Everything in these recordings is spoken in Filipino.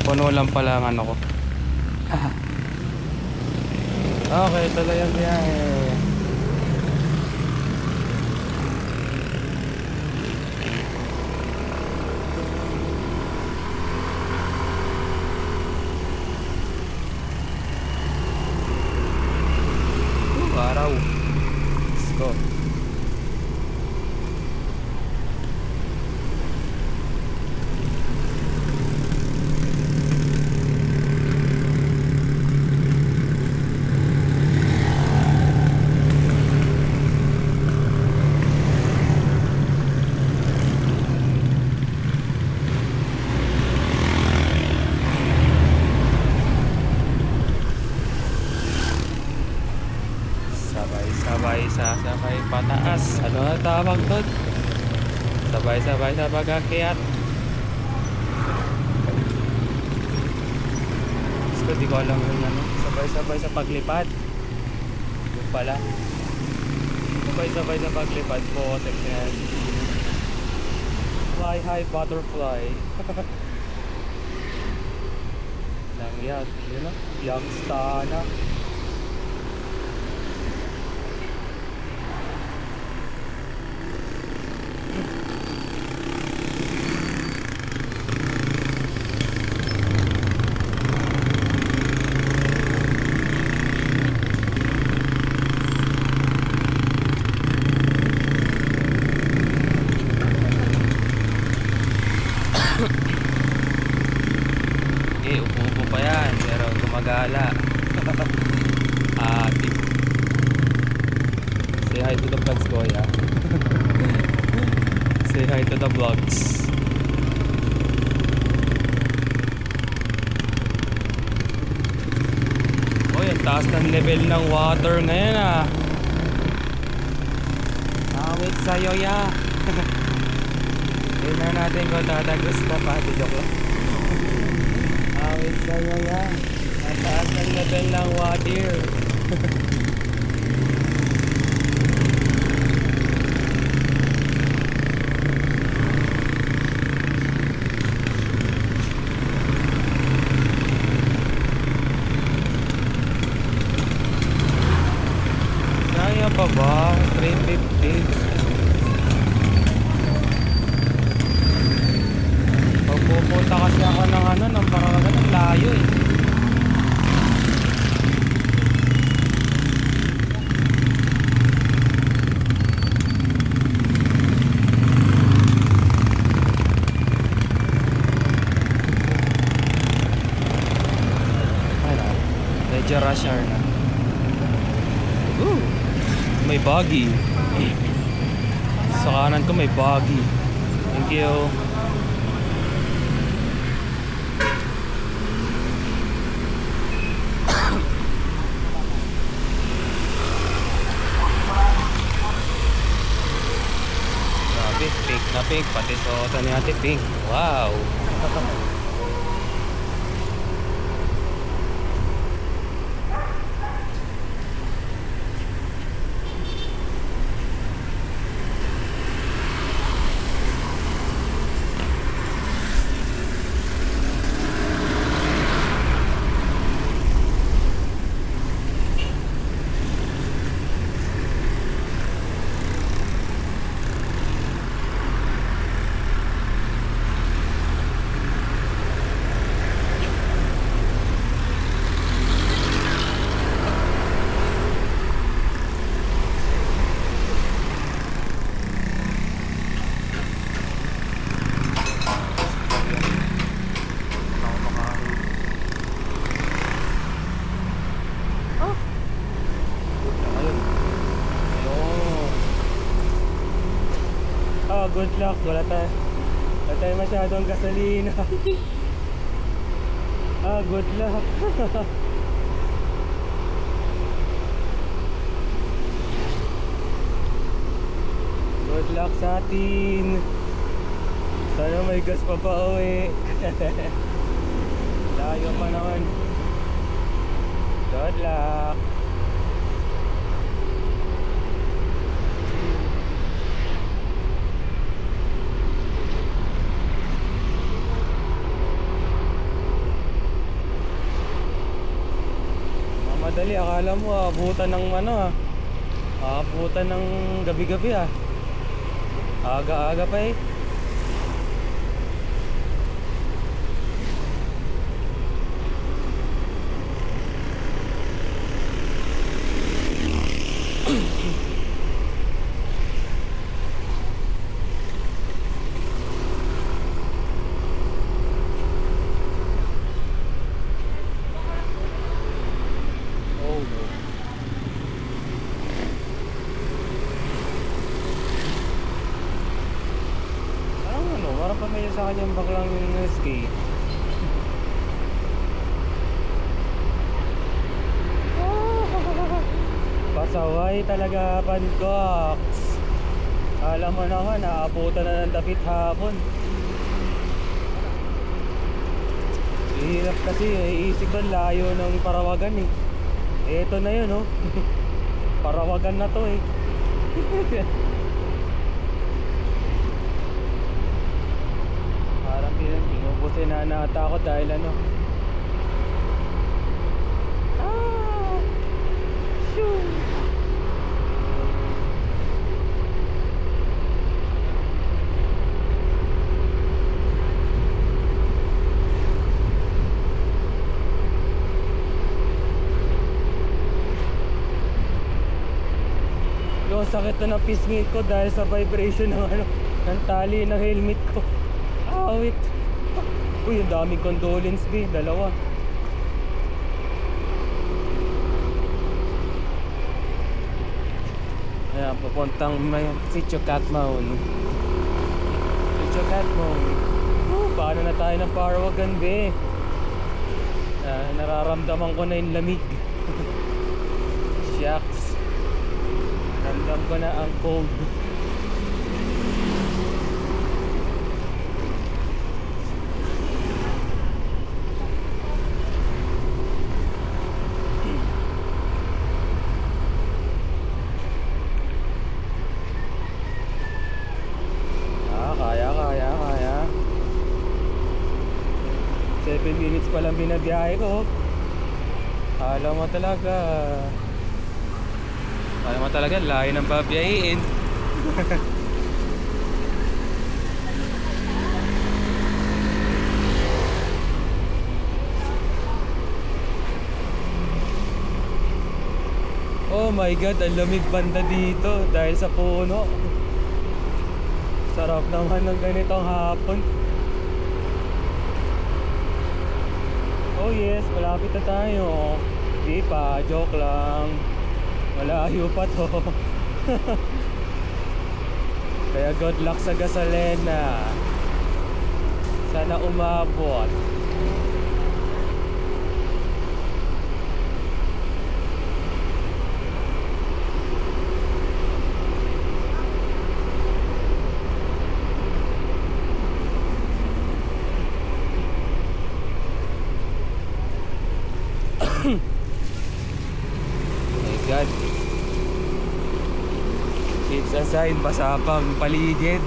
Puno lang pala ang ano ko. Okay, tuloy ang biyahe. Araw. Let's go. Sabay pataas. Ano na tawag doon? Sabay sa pag-akyat. Gusto, di ko alam yung ano. Sabay sa paglipad. Yung pala. Sabay sa paglipad po. Tignan. Fly high butterfly. Nangyat. Yun na. Youngsta na. Upo pa yan pero gumagala. Ate, say hi to the vlogs ko, yeah. Say hi to the vlogs. Oh, yung taas ng level ng water ngayon ah. Awit sa'yo, ya. Tignan natin kung tatagos na pa. Joke lang. Awit sa'yo, ya. Ang taas ng level ng water. Kaya pa ba? 350. Pupunta kasi ako ng ano, ng Paragan, ng layo eh. Ano? Medyo rush hour na. May buggy. Sa kanan ko may buggy. Thank you. Pink na pink, pati suota ni ate pink. Wow. Good luck, wala tayo masyadong gasolina. Good luck. Good luck sa atin. Sana may gas pa uwi. Layo pa naman. Good luck. nagmamadali. Akala mo abutan ng ano ah. Abutan ng gabi-gabi ah. Aga-aga pa eh. Oh no. Parang ano, parang pamilya sa kanyang baklang yung SK. Pasaway talaga Pancox. Alam mo naman, naabutan na ng dapit hapon. Hirap kasi, iisip ko layo ng Parawagan eh. Eto na yun oh. Parawagan na to eh. Parang pinubusin na natakot dahil ano. Shoo! Yung sakit na ng pisngi ko dahil sa vibration ng ano, ng tali ng helmet ko. Awit. Uy, ang daming condolence B, dalawa. Ayan, papuntang may Sitio Catmaon. Sitio Catmaon. Paano na tayo ng Parawagan B? Nararamdaman ko na yung lamig. Shucks. Ramdam ko na ang cold. Kaya 7 minutes pa lang binabiyahe ko. Alam mo talaga layo ng babiyahin. Oh my god, ang lamig banda dito dahil sa puno. Sarap naman ng ganitong hapon. Oh yes, malapit na tayo. Di pa, joke lang. Malayo pa to. Kaya good luck sa gasolina. Sana umabot. My God. It's a sign, basa pang paligid.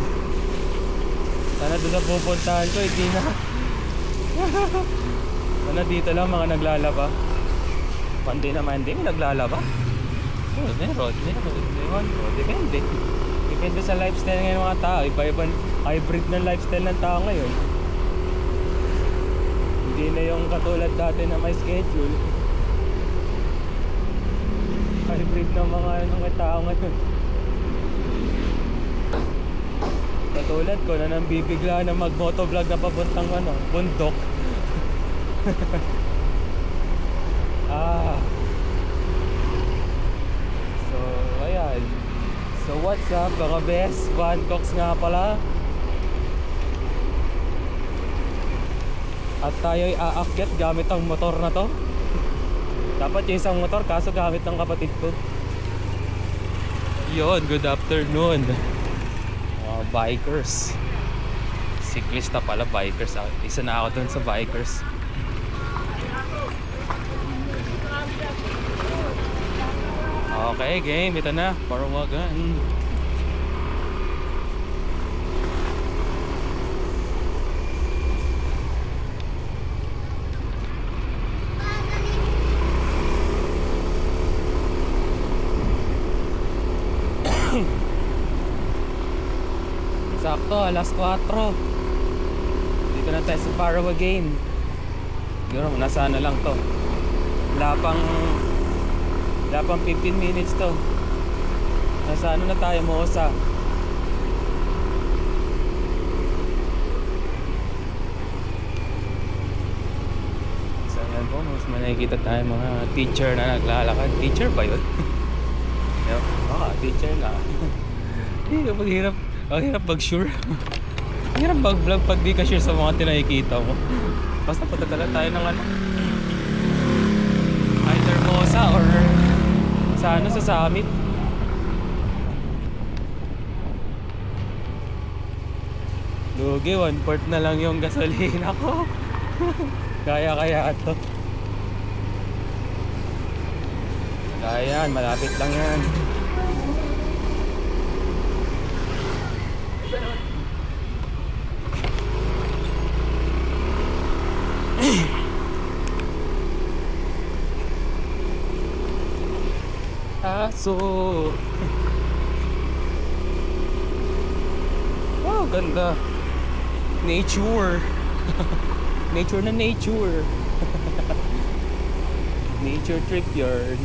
Sana doon sa pupuntahan ko, hindi na. Sana dito lang mga naglalaba. Monday na Monday, may naglalaba. Oh, meron. Depende. Depende sa lifestyle ngayon ng mga tao. Iba-ibang hybrid ng lifestyle ng tao ngayon. Hindi na yung katulad dati na may schedule. Hybrid ng mga tao ngayon. Katulad ko na nang bibigla na mag-motovlog na papuntang bundok. So, ayan. So, what's up mga best? Pancox nga pala. At tayo'y aakyat gamit ang motor na to. Dapat yung isang motor kaso gamit ng kapatid ko. Yon, good afternoon. Mga bikers. Cyclista pala, bikers. Isa na ako dun sa bikers. Okay, game. Ito na. Parawagan. to, alas 4. Dito na tayo sa Paro again. Siguro nasa ano lang to. Wala pang 15 minutes to. Nasa ano na tayo, Mosa. So yan po, mas nakikita tayo mga teacher na naglalakad. Teacher ba yun? Teacher na. Ang hirap mag-sure. Ang hirap mag-vlog pag di ka sure sa mga tinakikita mo. Basta patagala tayo ng ano, either Mosa or sa ano, sa Summit. Lugi, 1/4 na lang yung gasolina ko. Kaya ito. Kaya yan, malapit lang yan. Aso. Wow, ganda. Nature. Nature na nature. Nature trip yarn.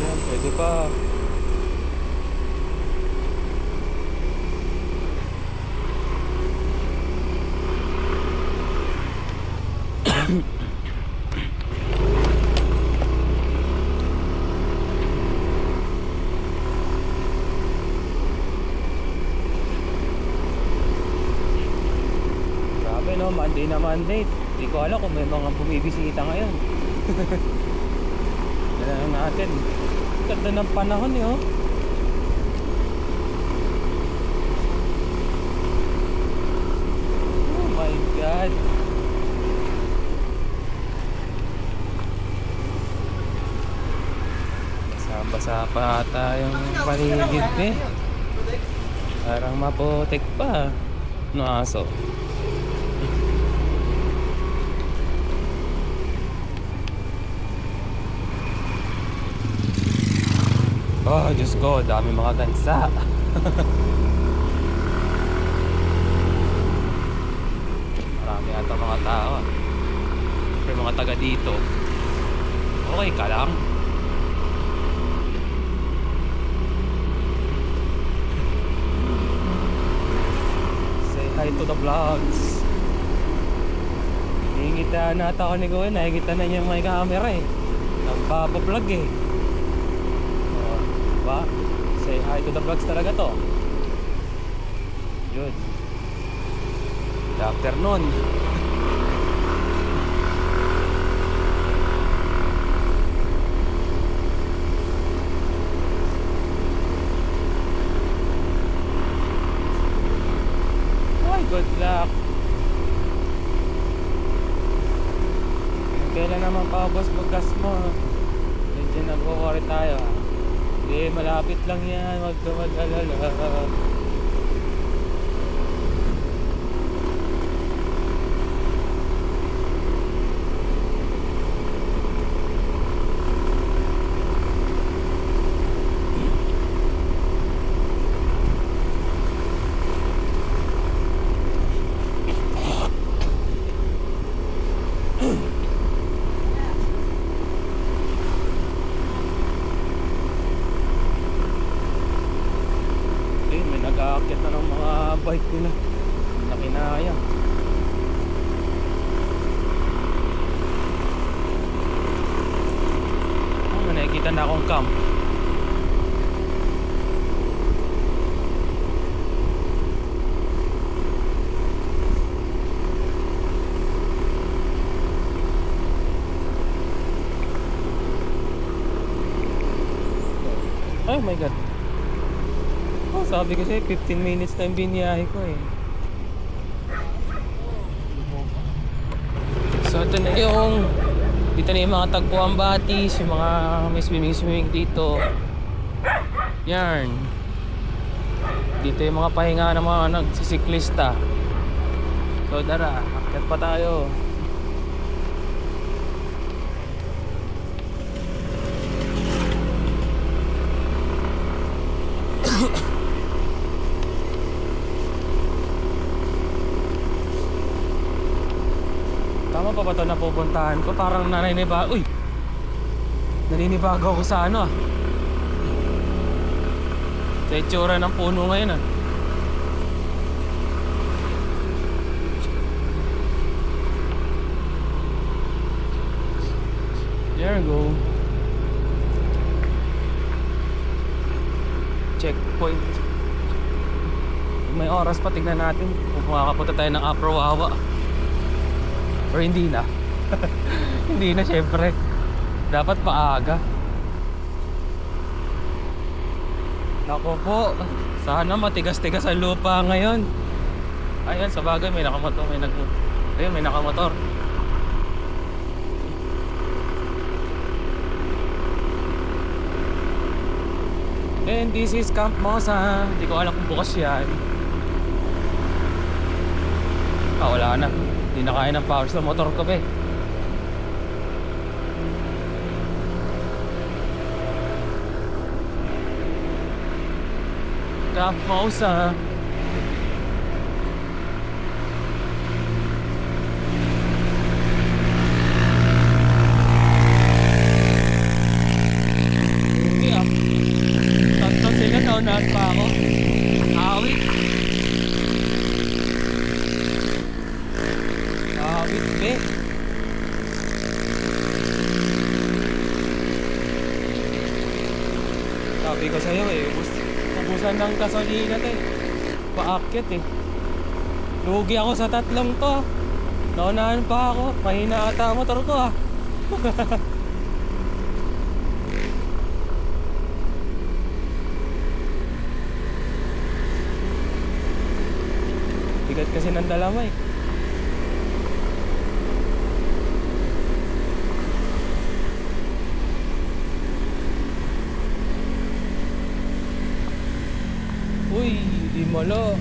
Yan, pwede pa. Grabe no, Monday na Monday. Hindi ko alam kung may mga bumibisita ngayon. Yan lang natin. Ganda ng panahon eh oh. Oh my God. Basa pa ata yung paligid eh. Parang maputik pa. No aso. Oh, Diyos ko, dami mga gansa. Marami ata mga tao. Pero mga taga dito, okay ka lang. Say hi to the vlogs. Hingita na ata ako ni Gwen. Nakikita na niya yung may camera eh. Nagpapablog eh. Diba? Say hi to the vlogs talaga to. Yun. Good afternoon. Ay, good luck. Kailan naman paubos bugas mo? Medyo nag-worry tayo. Hindi, malapit lang yan. Huwag ka mag-alala. Nag-aakyat na ng mga bike nila na kinaya. Nakikita na akong camp. Oh my God. Sabi kasi 15 minutes na yung biniyahe ko eh. So ito na yung dito na yung mga tagpuan batis, yung mga may swimming dito. Yan. Dito yung mga pahinga ng mga nagsisiklista. So tara, akyat pa tayo. Tama pa ba ito na pupuntahan ko? Parang naninibago. Uy! Naninibago ako sa ano ah. Sa itsura ng puno ngayon ah. There we go. Checkpoint. May oras pa, tignan natin kung makakapunta tayo ng Afro Wawa. Or hindi na. Hindi na syempre. Dapat maaga. Nako po, sana matigas-tigas ang lupa ngayon. Ayan, sa bagay may nakamotor, ayun, may nakamotor. And this is Camp Mosa. Hindi ko alam kung bukas yan. Wala na. Hindi na kaya ng power sa motor ko be. Camp Mosa. Naunahan pa ako. Awit. Awit be. Sabi ko sa'yo eh, ubusan ng gasolina to eh. Paakyat eh. Lugi ako sa tatlong to. Naunahan pa ako. Mahina ata ang motor ko ah. Bigat kasi ng dalamay. Uy, di malo.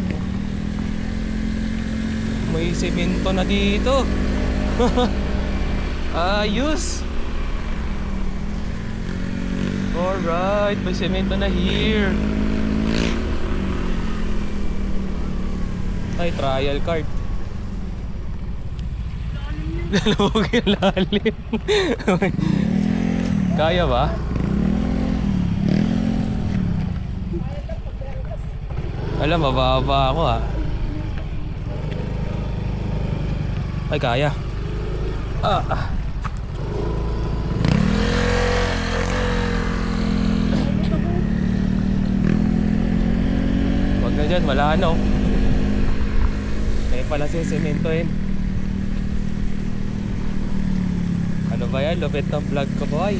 May semento na dito. Ayos. Alright, may semento na here. Ay, trial card. Dalawag yung lalim. Kaya ba? Alam, mababa ako ah. Ay, kaya. Wag na dyan, wala ano. Kaya pala sisementohin. Ano ba yan? Lupit ng vlog ko boy.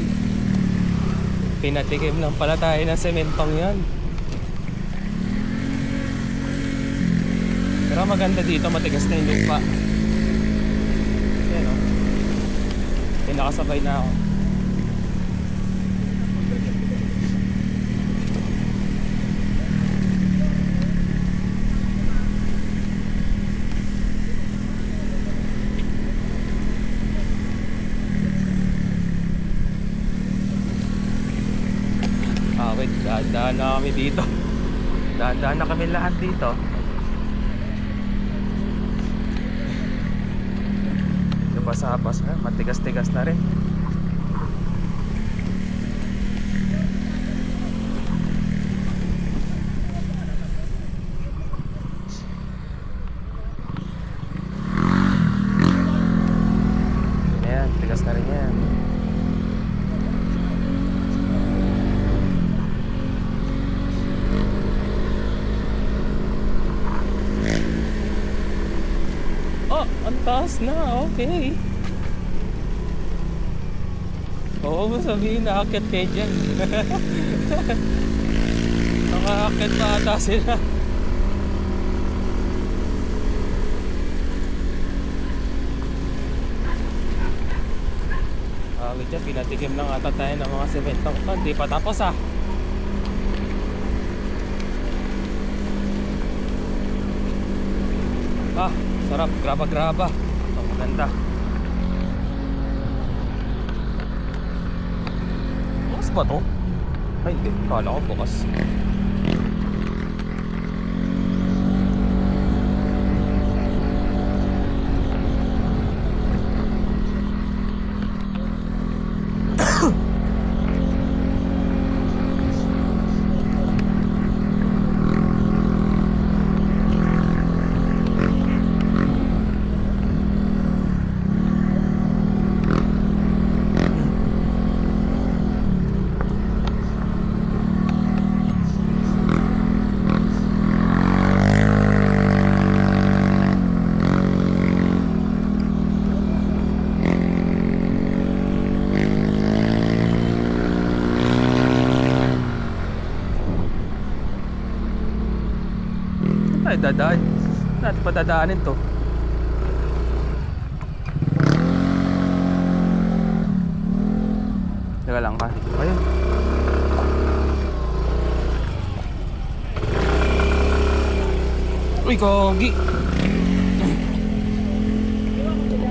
Pinatikim lang pala tayo ng sementong yan. Pero maganda dito, matigas na yung lupa. Yan o. Pinakasabay na ako. Wait, dahan na kami dito. Dahan na kami lahat dito. Basa-basa, matigas-tigas na rin. Ayan, tigas na rin yan. Ang taas na, okay. Oo mo sabihin, naakit kayo dyan. Nakakit pa ata sila. Dyan, pinatikim lang ata tayo ng mga sementong ito. Hindi pa tapos ah. Sarap, graba-graba. Ito, maganda. Bukas ba to? Ay, hindi. Kala ko bukas. Ay, dadaan. Natin pa dadaanin to. Teka lang ka. Ayun. Uy, kogi.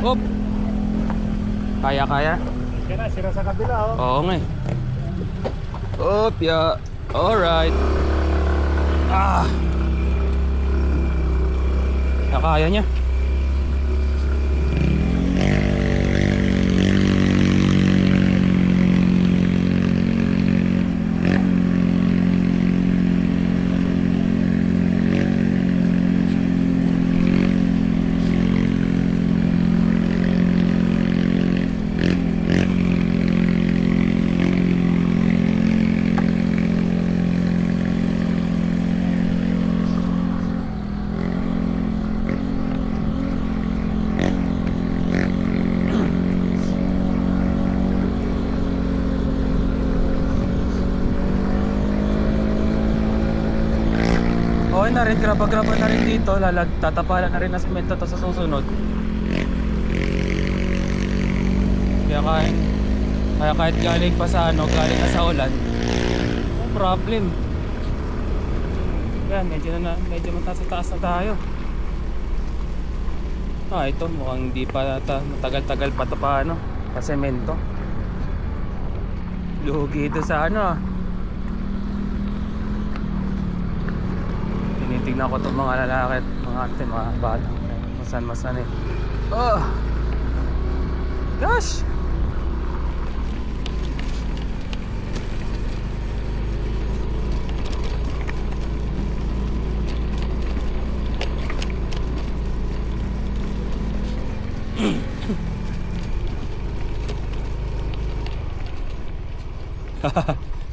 Op. Kaya. Sira sa kabila, oh. Oo nga eh. Op, ya. Alright. Ah. Nakaya niya. Okay na rin, graba-graba na rin dito. Tatapalan na rin na semento to sa susunod. Kaya kahit galing pa sa galing na sa ulan, no problem. Kaya medyo mataas na tayo. Ito mukhang hindi pa matagal-tagal pa to pa pa semento. Lugi ito sa tinitignan ko itong mga lalaki at mga ate, mga bata. Masan eh. Oh! Gosh!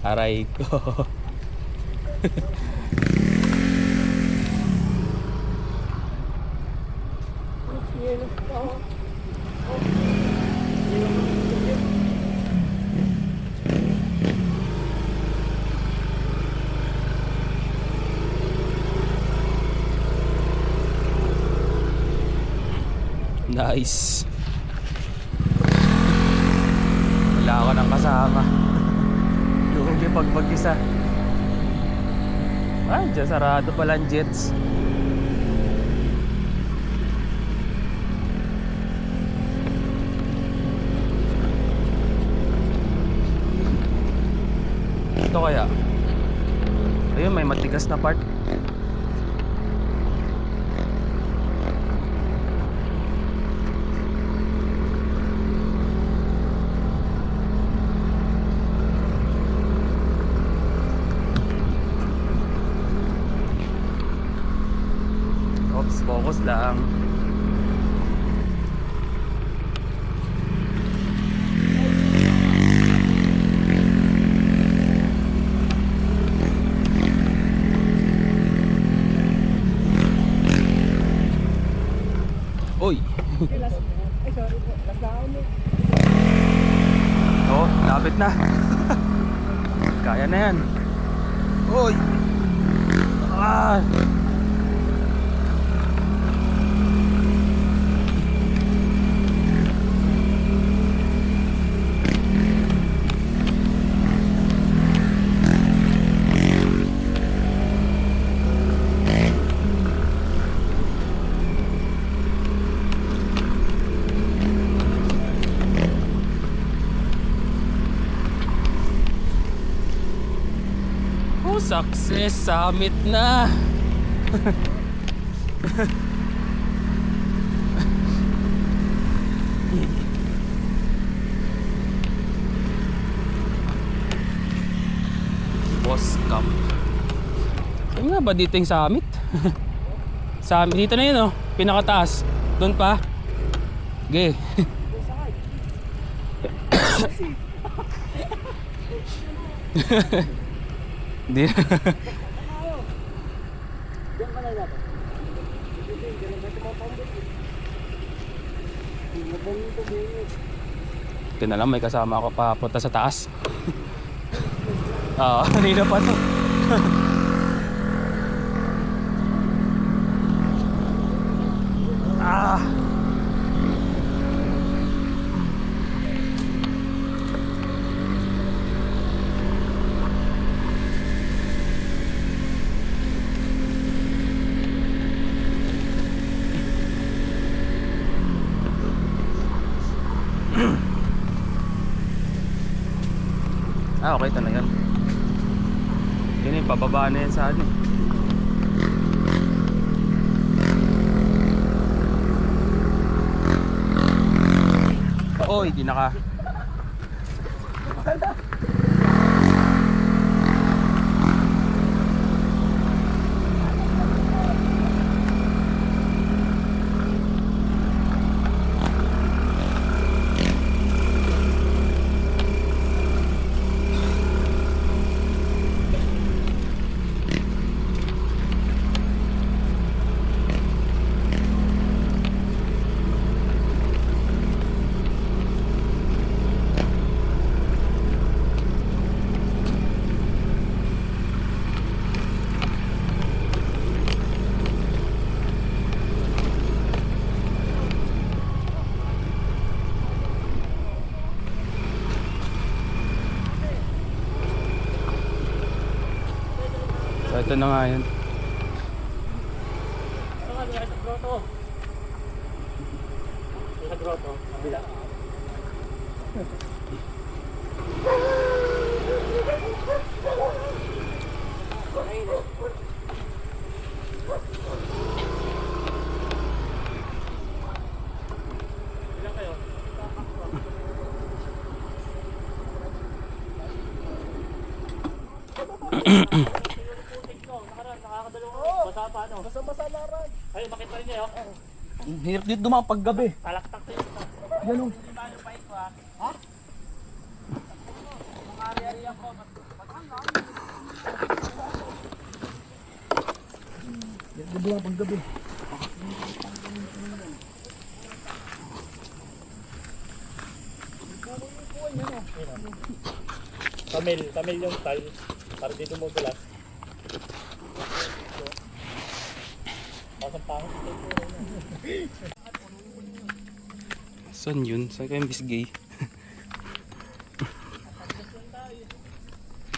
Aray ko. Nice. Wala ako ng kasama. Lugi pag mag-isa. Diyan sarado pala ang jets. Ito kaya. Ayun, may matigas na part. Focus lang. Uy. Oh, lapit na. Kaya na yan. Uy. Ah. Success! Summit na! Boss Camp. Saan nga ba dito yung summit? Summit, dito na yun oh. Pinakataas. Doon pa. Okay. Hindi na. Ito na lang, may kasama ako papunta sa taas. Oo, kanina pa to. Ah. Ah, okay, ito na yan. Yun yung pababa na yan sa ano. Oh, hindi naka. So ito na nga yun. Sa grotto, kabila. Ilan kayo? Basa pa ano? Basa-basa laran. Ay, makita rin niyo. Hirap dito dumang paggabi. Talaktak to yun. Yan o. Ha? Hirap dito dumang paggabi. Tamil yung style. Para dito mo gulat. Pasang-pangit ito. Saan yun? Saan kayo Bisgay?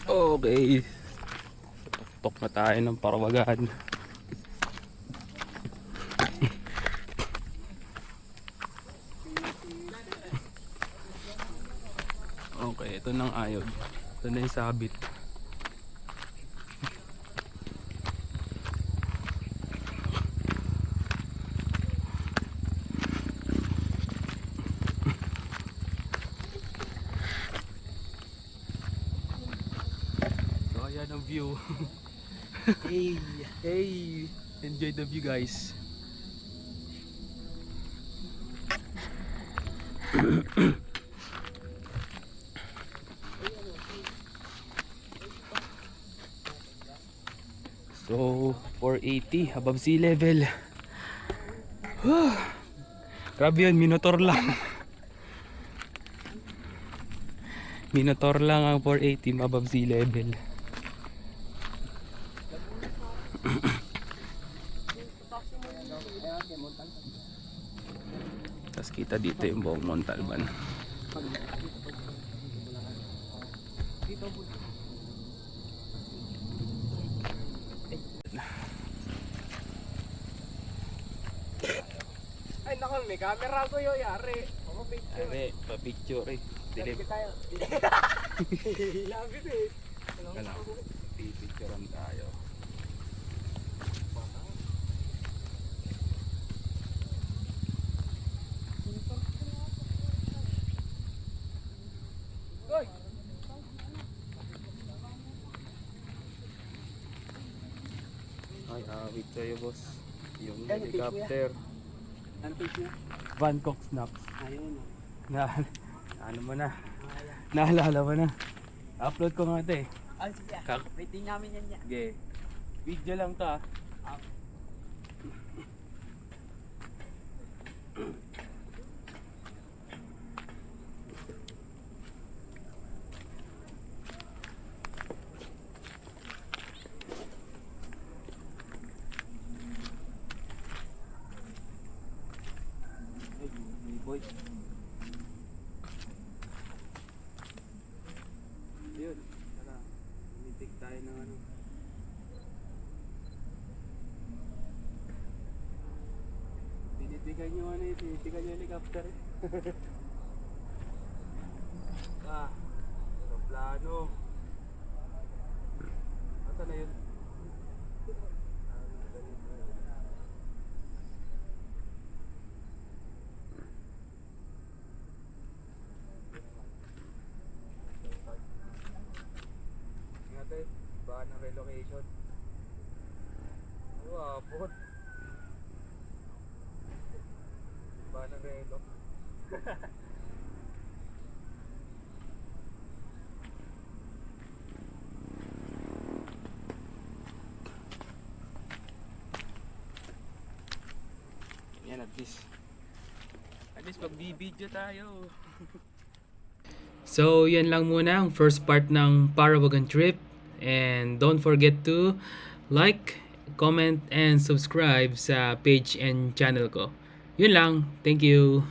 Okay. Tok na tayo ng Parawagan. Okay, ito nang ayod. Ito na yung sabit. So ayan ang view. Hey. Hey, enjoy the view guys. So 480 above sea level. Grabe yun, Minotaur lang. Minotaur lang ang 480 above sea level. Tapos kita dito yung buong Montalban. Ay naku, may camera ko yun, yari. Ako picture. Are, pa-picture eh. Dilim. Tayo. Lapit eh. Pipicturean tayo. Goy! Ay, awit sa'yo, boss. Yung Yan, yung helicopter. Ano page niya? Bangkok Snaps. Ayun. Na, ano mo na? Naalala mo na? Upload ko nga ito eh. Ay, sige. Kak- Pwede namin yan yan. Sige. Video lang to ah. Ay, boy. Yun. Tara. Umitik tayo ng ano. Tinitigan nyo ano eh. Tinitigan nyo helicopter eh. Ah. Aeroplano. Asa na yun? Ingat eh. Baka ng relocation. Wapot. Baka ng relo. Yan at least. At least magbibideo tayo. So, yan lang muna ang first part ng Parawagan trip. And don't forget to like, comment, and subscribe sa page and channel ko. Yun lang. Thank you.